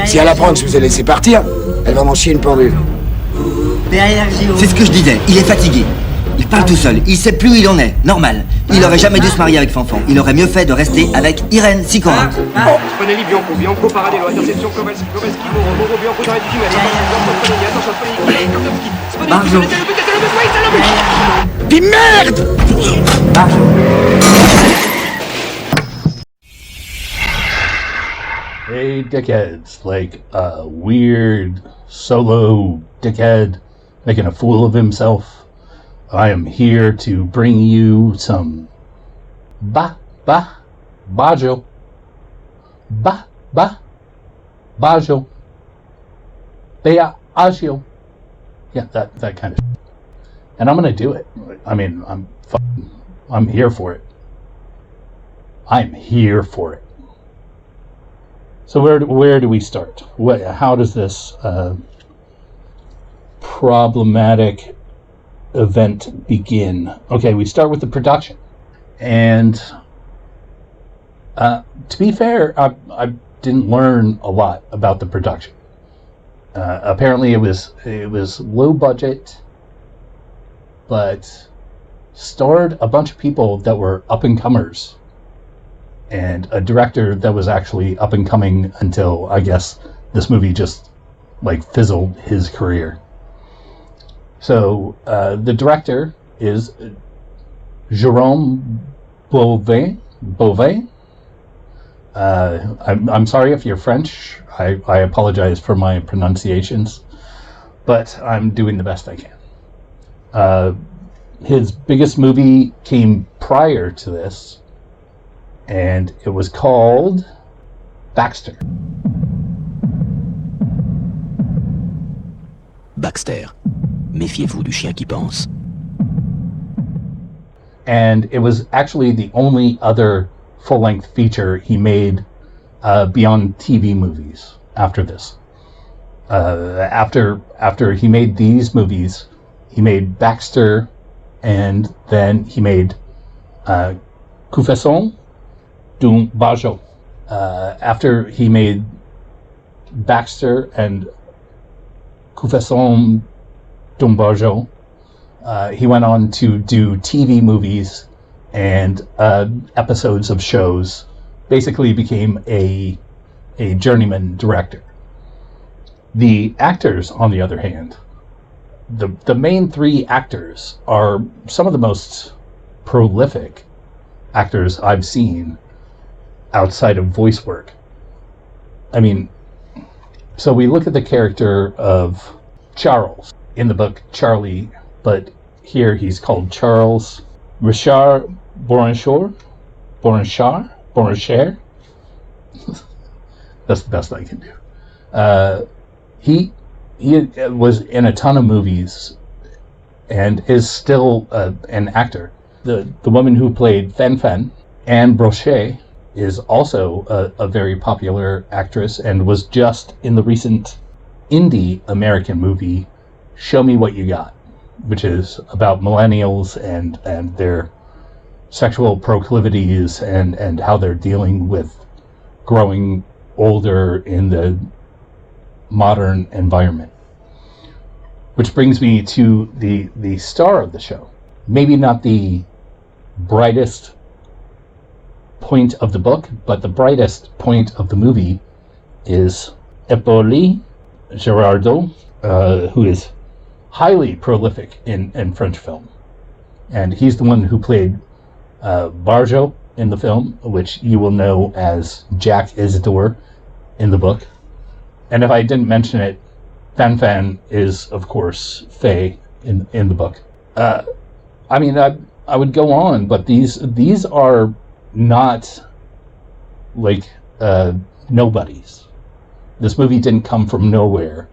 Si elle apprend que je vous ai laissé partir, elle va m'en chier une pendule. C'est ce que je disais, il est fatigué. Il parle tout seul, il sait plus où il en est, normal. Il aurait jamais dû se marier avec Fanfan. Il aurait mieux fait de rester avec Irène Sicora. Prenez-li Bianco, Paradelo, interception, Kovalski, Moro, Bianco dans les attention, Barjo. Dis merde! Barjo. Hey, dickheads, like a weird solo dickhead making a fool of himself. I am here to bring you some Barjo. Barjo. Barjo. Yeah, that kind of shit. And I'm gonna do it. I mean, I'm here for it. I'm here for it. So where do we start? How does this problematic event begin? Okay, we start with the production, and to be fair, I didn't learn a lot about the production. Apparently, it was low budget, but starred a bunch of people that were up and comers, and a director that was actually up and coming until, I guess, this movie just like fizzled his career. So the director is Jérôme Beauvais. I'm sorry if you're French. I apologize for my pronunciations, but I'm doing the best I can. His biggest movie came prior to this, and it was called Baxter. Baxter. Méfiez-vous du chien qui pense. And it was actually the only other full-length feature he made beyond TV movies after this. After he made these movies, he made Baxter, and then he made Confession d'un Barjo. After he made Baxter and Confession d'un Barjo, he went on to do TV movies and episodes of shows. Basically became a journeyman director. The actors, on the other hand, the main three actors are some of the most prolific actors I've seen outside of voice work. I mean, so we look at the character of Charles. In the book, Charlie, but here he's called Charles Richard Borancher. That's the best I can do. He was in a ton of movies and is still an actor. The woman who played Fen, Anne Brochet, is also a very popular actress and was just in the recent indie American movie Show Me What You Got, which is about millennials and their sexual proclivities and how they're dealing with growing older in the modern environment. Which brings me to the star of the show. Maybe not the brightest point of the book, but the brightest point of the movie is Hippolyte Girardot, who is highly prolific in French film. And he's the one who played Barjo in the film, which you will know as Jack Isidore in the book. And if I didn't mention it, Fan is, of course, Faye in the book. I mean, I would go on, but these are not like nobodies. This movie didn't come from nowhere.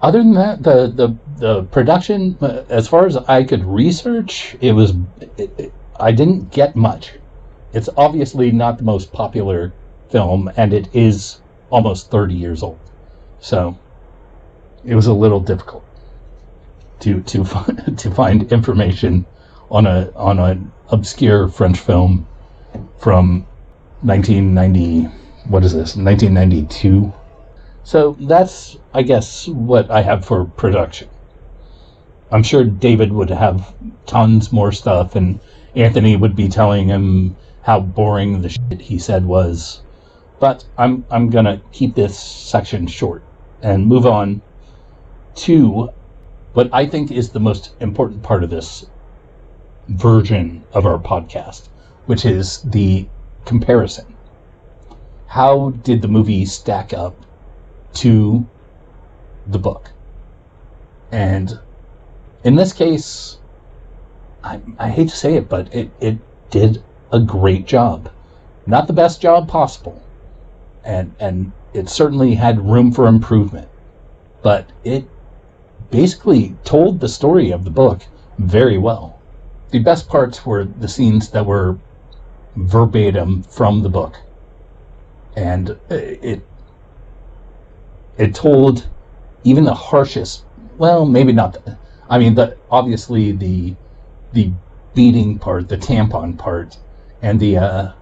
Other than that, the production, as far as I could research, I didn't get much. It's obviously not the most popular film, and it is almost 30 years old. So it was a little difficult to find information on an obscure French film from 1990, what is this, 1992? So that's, I guess, what I have for production. I'm sure David would have tons more stuff, and Anthony would be telling him how boring the shit he said was. But I'm gonna keep this section short and move on to what I think is the most important part of this version of our podcast, which is the comparison. How did the movie stack up to the book? And in this case, I hate to say it, but it did a great job. Not the best job possible. And it certainly had room for improvement. But it basically told the story of the book very well. The best parts were the scenes that were verbatim from the book. And it told even the harshest, well, maybe not, obviously the beating part, the tampon part, and the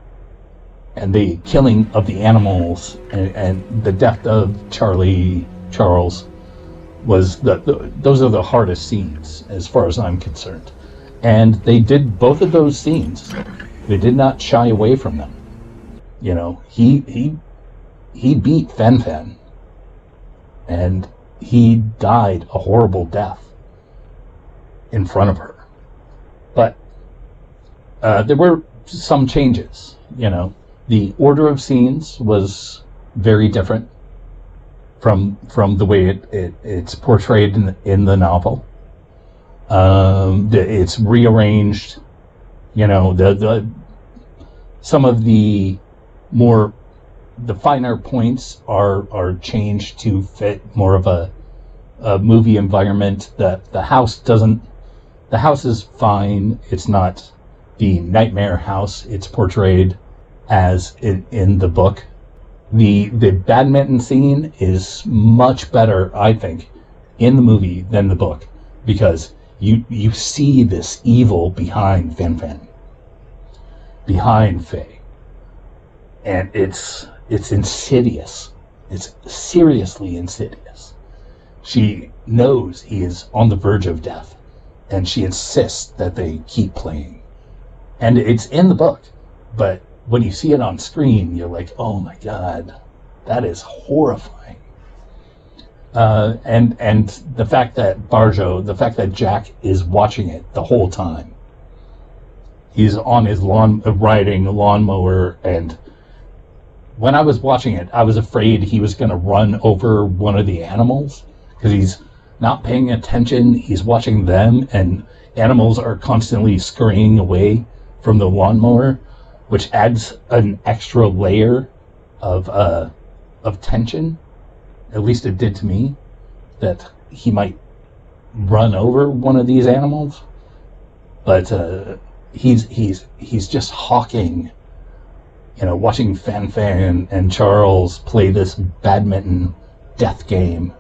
killing of the animals and the death of Charles was those are the hardest scenes as far as I'm concerned. And they did both of those scenes. They did not shy away from them. You know, he beat Fen, and he died a horrible death in front of her. But there were some changes. You know, the order of scenes was very different from the way it's portrayed in the novel. It's rearranged. You know, some of the finer points are changed to fit more of a movie environment. The house is fine. It's not the nightmare house it's portrayed as in the book. The badminton scene is much better, I think, in the movie than the book, because you see this evil behind Fen, behind Faye, and it's insidious. It's seriously insidious. She knows he is on the verge of death, and she insists that they keep playing. And it's in the book, but when you see it on screen, you're like, oh my god, that is horrifying. And the fact that Jack is watching it the whole time. He's on his riding a lawnmower, and when I was watching it, I was afraid he was going to run over one of the animals, because he's not paying attention. He's watching them, and animals are constantly scurrying away from the lawnmower, which adds an extra layer of tension. At least it did to me, that he might run over one of these animals. But he's just hawking, you know, watching Fen and Charles play this badminton death game.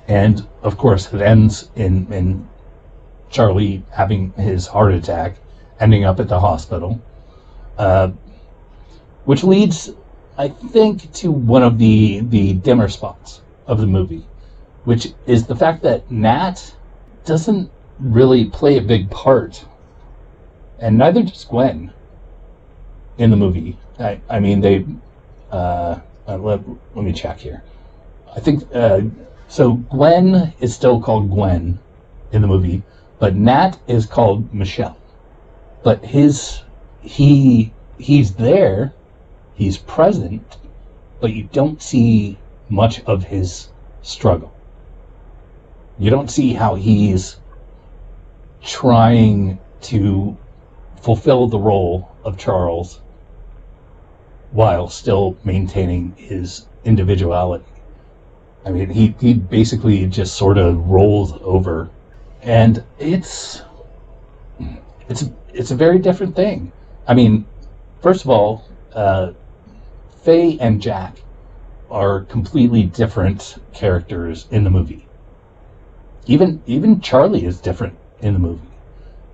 And of course it ends in Charlie having his heart attack, ending up at the hospital. Which leads, I think, to one of the dimmer spots of the movie, which is the fact that Nat doesn't really play a big part, and neither does Gwen in the movie. I mean, they let me check here. I think so. Gwen is still called Gwen in the movie, but Nat is called Michelle. But he's there, he's present, but you don't see much of his struggle. You don't see how he's trying to fulfill the role of Charles while still maintaining his individuality. I mean, he basically just sort of rolls over, and it's a very different thing. I mean, first of all, Faye and Jack are completely different characters in the movie. Even Charlie is different in the movie.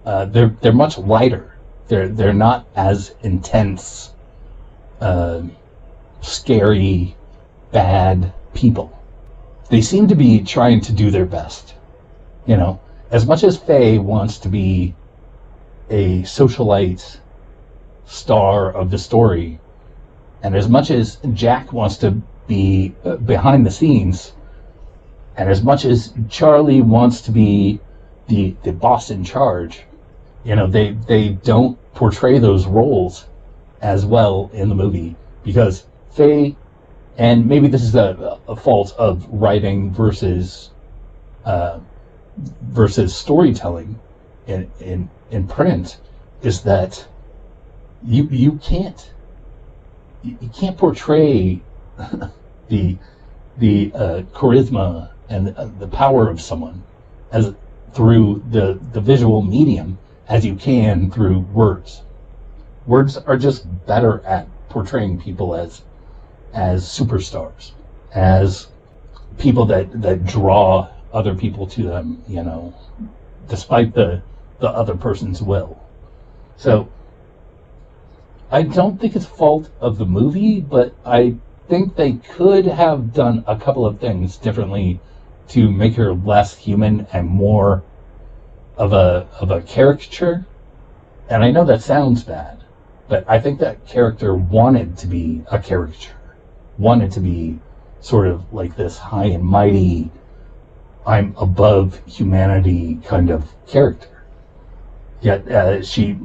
They're much lighter. They're not as intense scary, bad people. They seem to be trying to do their best. You know, as much as Faye wants to be a socialite star of the story, and as much as Jack wants to be behind the scenes, and as much as Charlie wants to be the boss in charge, you know, they don't portray those roles as well in the movie, because Faye, and maybe this is a fault of writing versus storytelling in print, is that you can't portray the charisma and the power of someone as through the visual medium as you can through words. Words are just better at portraying people as superstars, as people that draw other people to them, you know, despite the other person's will. So I don't think it's fault of the movie, but I think they could have done a couple of things differently to make her less human and more of a caricature. And I know that sounds bad, but I think that character wanted to be a caricature, wanted to be sort of like this high and mighty, I'm above humanity kind of character. Yet she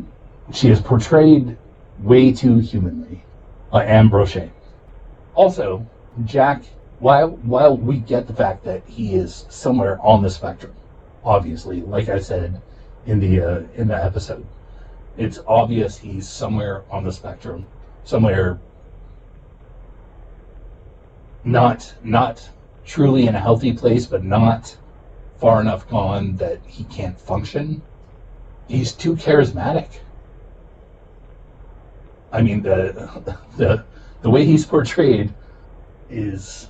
is portrayed way too humanly. And Brochet. Also, Jack, while we get the fact that he is somewhere on the spectrum, obviously, like I said in the episode, it's obvious he's somewhere on the spectrum, somewhere not truly in a healthy place, but not far enough gone that he can't function. He's too charismatic. I mean, the way he's portrayed is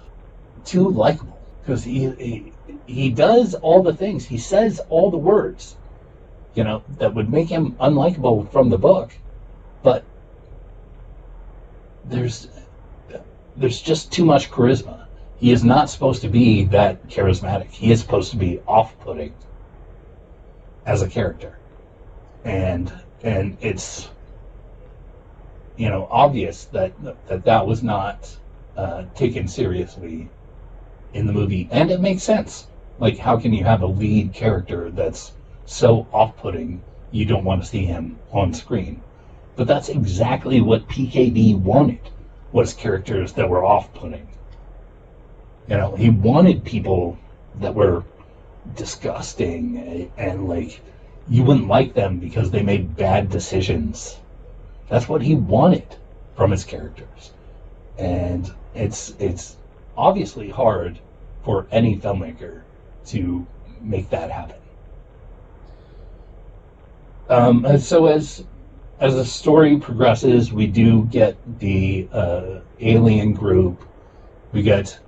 too likable, because he does all the things, he says all the words, you know, that would make him unlikable from the book, but there's just too much charisma. He is not supposed to be that charismatic. He is supposed to be off-putting as a character, and it's, you know, obvious that was not taken seriously in the movie, and it makes sense. Like, how can you have a lead character that's so off-putting you don't want to see him on screen? But that's exactly what PKD wanted, was characters that were off-putting. You know, he wanted people that were disgusting and like you wouldn't like them because they made bad decisions. That's what he wanted from his characters. And it's obviously hard for any filmmaker to make that happen. So as the story progresses, we do get the alien group. We get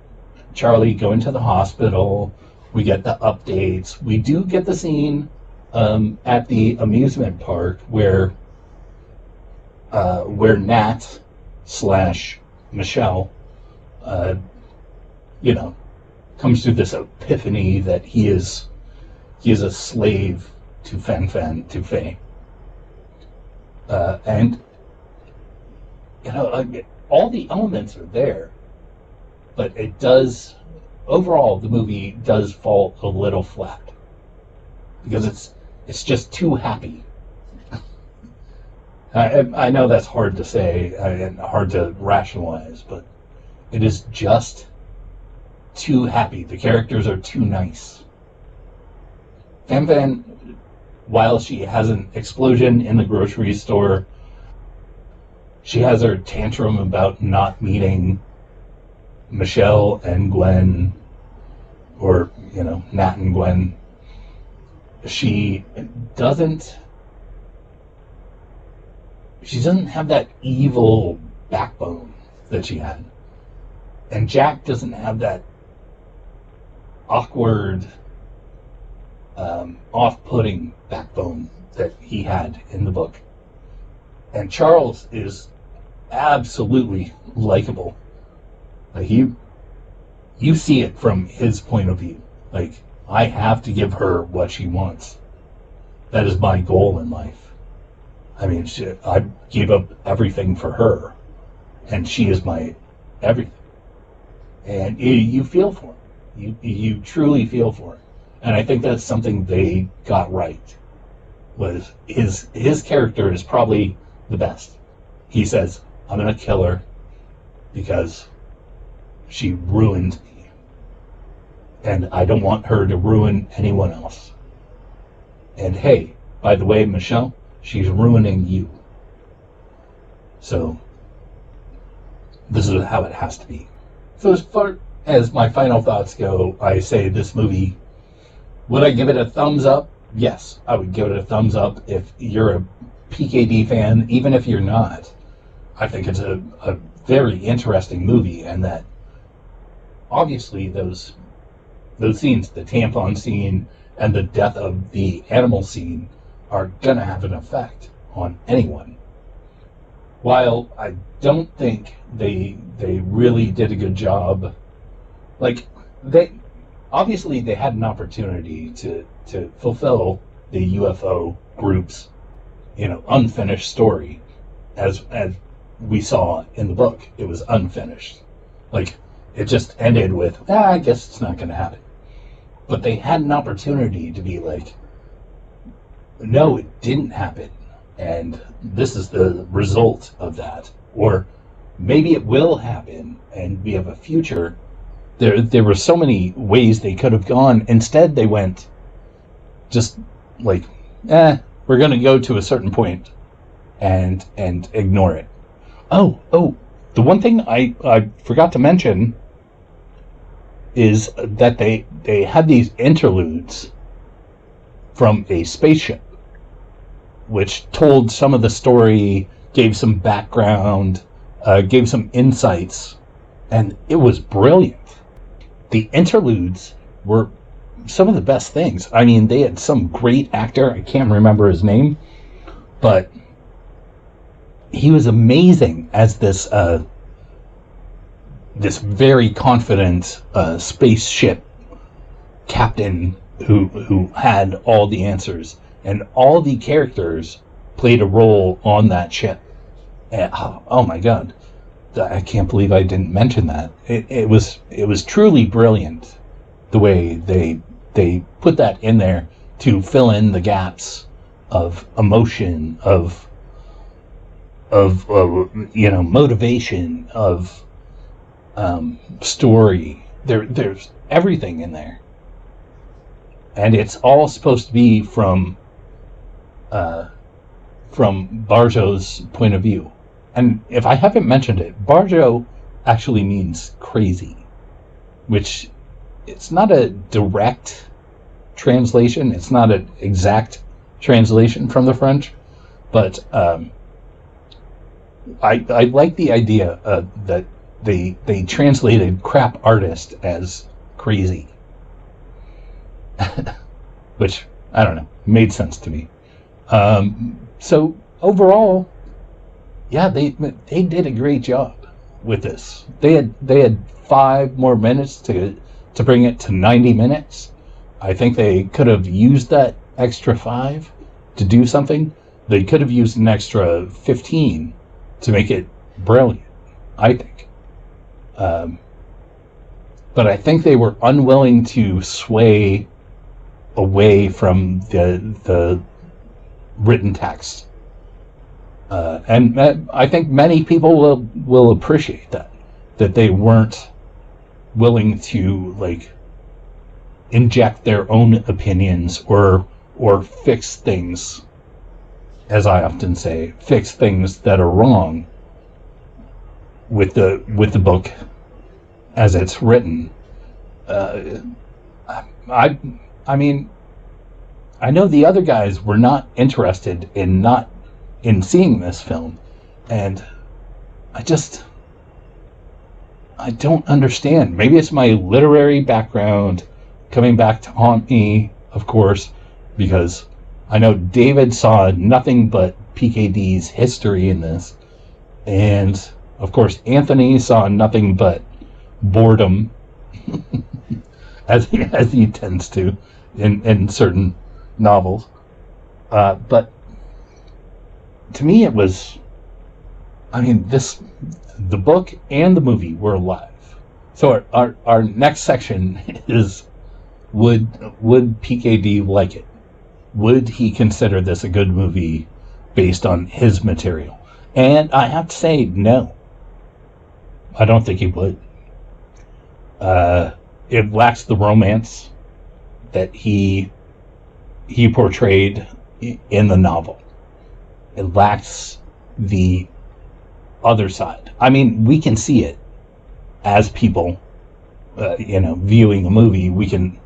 Charlie going to the hospital. We get the updates. We do get the scene at the amusement park where Nat / Michelle, you know, comes to this epiphany that he is a slave to to Faye. And, you know, all the elements are there, but it does, overall, the movie does fall a little flat, because it's just too happy. I know that's hard to say and hard to rationalize, but it is just too happy. The characters are too nice. Fan, while she has an explosion in the grocery store, she has her tantrum about not meeting Michelle and Gwen, or, you know, Nat and Gwen. She doesn't have that evil backbone that she had. And Jack doesn't have that awkward, off-putting backbone that he had in the book. And Charles is absolutely likable. Like you see it from his point of view. Like, I have to give her what she wants. That is my goal in life. I mean, I gave up everything for her, and she is my everything. And you feel for him. You truly feel for him. And I think that's something they got right. Was his character is probably the best. He says, I'm going to kill her because she ruined me. And I don't want her to ruin anyone else. And hey, by the way, Michelle, she's ruining you. So, this is how it has to be. So as far as my final thoughts go, I say this movie, would I give it a thumbs up? Yes, I would give it a thumbs up if you're a PKD fan, even if you're not. I think it's a very interesting movie, and that obviously those scenes, the tampon scene and the death of the animal scene, are gonna have an effect on anyone. While I don't think they really did a good job, like they had an opportunity to fulfill the UFO group's unfinished story, as we saw in the book. It was unfinished. Like, it just ended with, I guess it's not going to happen. But they had an opportunity to be like, no, it didn't happen, and this is the result of that. Or maybe it will happen, and we have a future. There were so many ways they could have gone. Instead, they went just like, we're going to go to a certain point and ignore it. Oh, the one thing I forgot to mention is that they had these interludes from a spaceship, which told some of the story, gave some background, gave some insights, and it was brilliant. The interludes were some of the best things. I mean, they had some great actor, I can't remember his name, but he was amazing as this very confident spaceship captain who had all the answers, and all the characters played a role on that ship. And, oh my god, I can't believe I didn't mention that. It was truly brilliant the way they put that in there to fill in the gaps of emotion, of motivation, of story. There's everything in there, and it's all supposed to be from Barjo's point of view. And if I haven't mentioned it, Barjo actually means crazy, which it's not a direct translation. It's not an exact translation from the French, but I like the idea that they translated crap artist as crazy, which, I don't know, made sense to me. So overall, yeah, they did a great job with this. They had 5 more minutes to bring it to 90 minutes. I think they could have used that extra 5 to do something. They could have used an extra 15 to make it brilliant, I think. But I think they were unwilling to sway away from the written text. And I think many people will appreciate that they weren't willing to like inject their own opinions or fix things, as I often say, fix things that are wrong with the book as it's written. I mean, I know the other guys were not interested in seeing this film, and I don't understand. Maybe it's my literary background coming back to haunt me, of course, because I know David saw nothing but PKD's history in this, And of course, Anthony saw nothing but boredom, as he tends to in certain novels. But to me, it was, the book and the movie were alive. So our next section is, would PKD like it? Would he consider this a good movie based on his material? And I have to say, no. I don't think he would. It lacks the romance that he portrayed in the novel. It lacks the other side. I mean, we can see it as people, viewing a movie. We can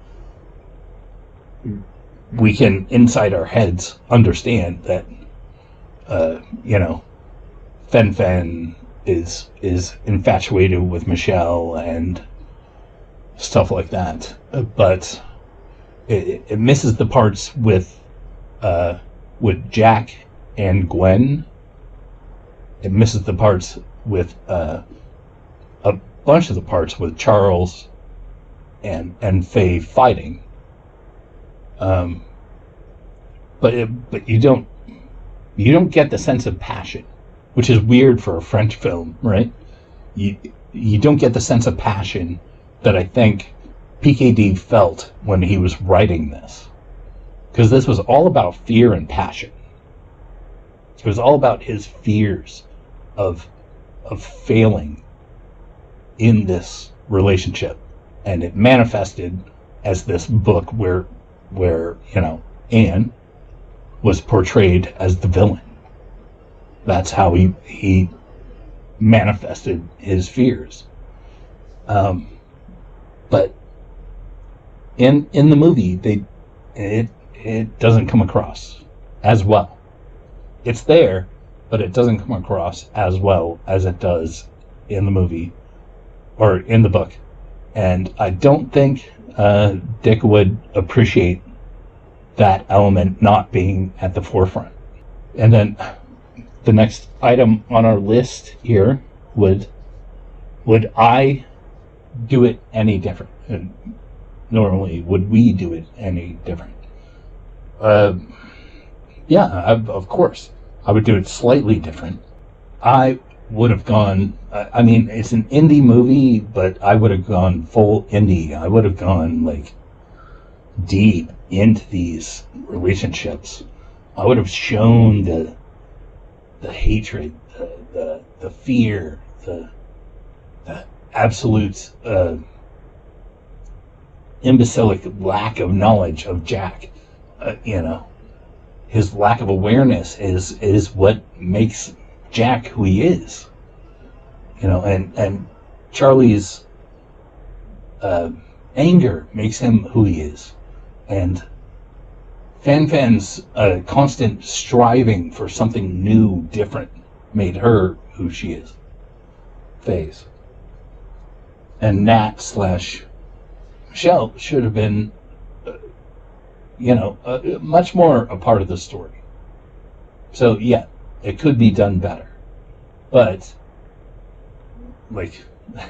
inside our heads understand that, Fen is infatuated with Michelle and stuff like that. But it misses the parts with Jack and Gwen. It misses the parts with a bunch of the parts with Charles and Faye fighting. But you don't get the sense of passion, which is weird for a French film, right? You don't get the sense of passion that I think PKD felt when he was writing this, because this was all about fear and passion. It was all about his fears of failing in this relationship, and it manifested as this book where Anne was portrayed as the villain. That's how he manifested his fears. But in the movie, it doesn't come across as well. It's there, but it doesn't come across as well as it does in the movie or in the book. And I don't think Dick would appreciate that element not being at the forefront. And then the next item on our list here would I do it any different? And normally, would we do it any different? Of course. I would do it slightly different. I would have gone, it's an indie movie, but I would have gone full indie. I would have gone, deep into these relationships. I would have shown the hatred, the fear, the absolute imbecilic lack of knowledge of Jack. His lack of awareness is what makes Jack who he is. And Charlie's anger makes him who he is. And Fan's constant striving for something new, different, made her who she is. Faye's. And Nat / Michelle should have been, much more a part of the story. So, yeah, it could be done better. But,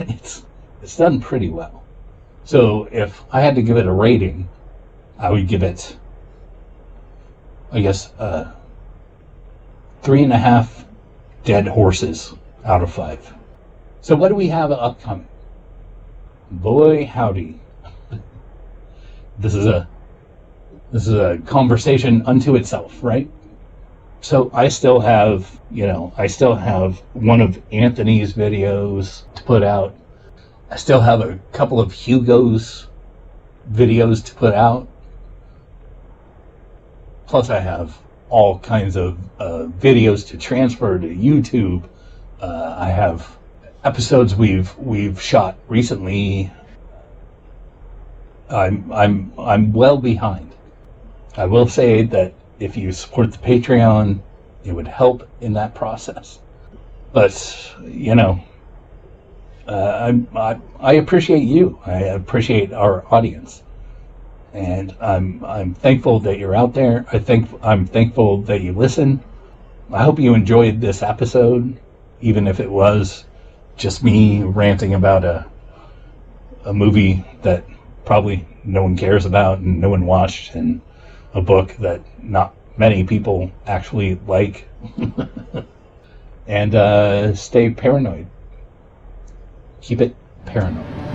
it's done pretty well. So, if I had to give it a rating, I would give it, 3.5 dead horses out of 5. So what do we have upcoming? Boy, howdy. This is a conversation unto itself, right? So I still have one of Anthony's videos to put out. I still have a couple of Hugo's videos to put out. Plus I have all kinds of videos to transfer to YouTube. I have episodes we've shot recently. I'm well behind. I will say that if you support the Patreon, it would help in that process. But I appreciate you. I appreciate our audience, and I'm thankful that you're out there. I'm thankful that you listen. I hope you enjoyed this episode. even if it was just me ranting about a movie that probably no one cares about and no one watched, and a book that not many people actually like. And stay paranoid. Keep it paranoid.